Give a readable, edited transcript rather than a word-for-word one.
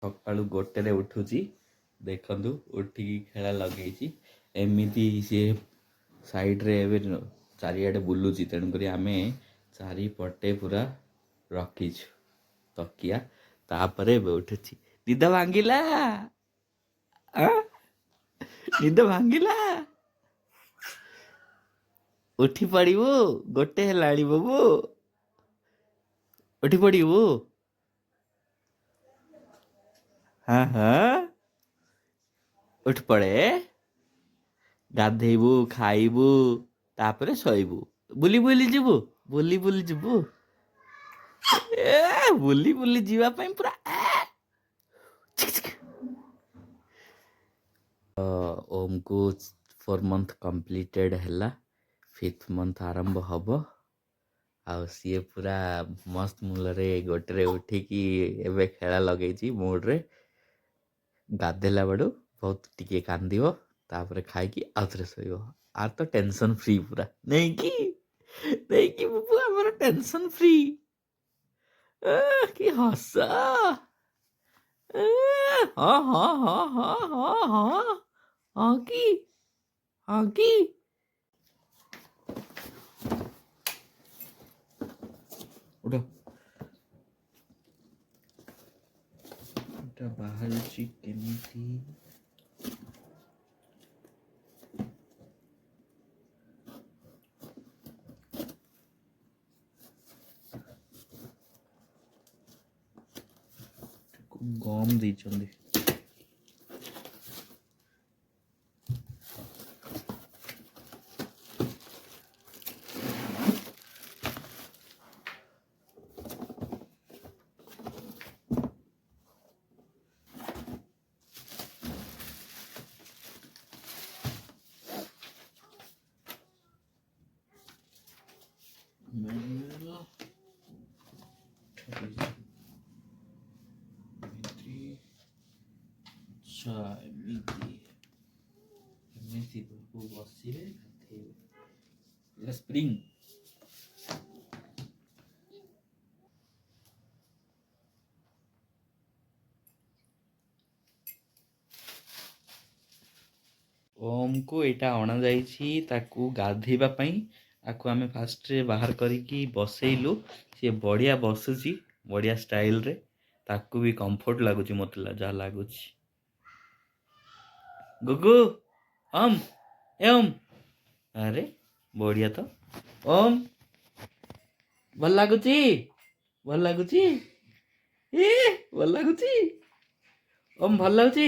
ସକାଳୁ ଗୋଟେରେ ଉଠୁଛି ଦେଖନ୍ତୁ ଉଠିକି ଖେଳା ଲଗେଇଛି ଏମିତି ସିଏ ସାଇଡ଼୍ରେ ଏବେ ଚାରିଆଡ଼େ ବୁଲୁଛି ତେଣୁକରି ଆମେ ଚାରିପଟେ ପୁରା ରଖିଛୁ ତକିଆ ତାପରେ ଏବେ ଉଠୁଛି ନିଦ ଭାଙ୍ଗିଲା ନିଦ ଭାଙ୍ଗିଲା ଉଠି ପଡ଼ିବୁ ଗୋଟେ ହେଲାଣି ବାବୁ ଉଠି ପଡ଼ିବୁ ହଁ ହଁ ଉଠି ପଡ଼େ ଗାଧେଇବୁ ଖାଇବୁ ତାପରେ ଶୋଇବୁ ବୁଲି ବୁଲି ଯିବୁ ବୁଲି ବୁଲି ଯିବୁ ବୁଲି ବୁଲି ଯିବା ପାଇଁ ପୁରା ଓମକୁ 4 month କମ୍ପ୍ଲିଟେଡ୍ ହେଲା 5th month ଆରମ୍ଭ ହବ ଆଉ ସିଏ ପୁରା ମସ୍ତ ମୂଳରେ ଗୋଟେରେ ଉଠିକି ଏବେ ଖେଳା ଲଗେଇଛି ମୁଡ଼ରେ ଗାଧେଇଲା ବେଳୁ ବହୁତ ଟିକେ କାନ୍ଦିବ ତାପରେ ଖାଇକି ଆଉଥରେ ଶୋଇବ ଆର ତ ଟେନସନ୍ ଫ୍ରି ପୁରା ନେଇକି ବାବୁ ଆମର ଟେନସନ୍ ଫ୍ରି କି ହସ ହଁ ହଁ ହଁ ହଁ ହଁ ହଁ ହଁ କି ହଁ କି ଉଠ এটা ବାହାରୁଛି କେମିତି ଗମ୍ ଦେଇଛନ୍ତି ଏମିତି ବସିବେ ସ୍ପ୍ରିଙ୍ଗ ଓମକୁ ଏଇଟା ଅଣାଯାଇଛି ତାକୁ ଗାଧେଇବା ପାଇଁ ଆକୁ ଆମେ ଫାଷ୍ଟରେ ବାହାର କରିକି ବସେଇଲୁ ସିଏ ବଢ଼ିଆ ବସୁଛି ବଢ଼ିଆ ଷ୍ଟାଇଲରେ ତାକୁ ବି କମ୍ଫର୍ଟ ଲାଗୁଛି ମୋତେ ଯାହା ଲାଗୁଛି ଗୁଗୁ ଓମ୍ ଏ ଓମ୍ ଆରେ ବଢ଼ିଆ ତ ଓମ୍ ଭଲ ଲାଗୁଛି ଭଲ ଲାଗୁଛି ଭଲ ଲାଗୁଛି ଓମ୍ ଭଲ ଲାଗୁଛି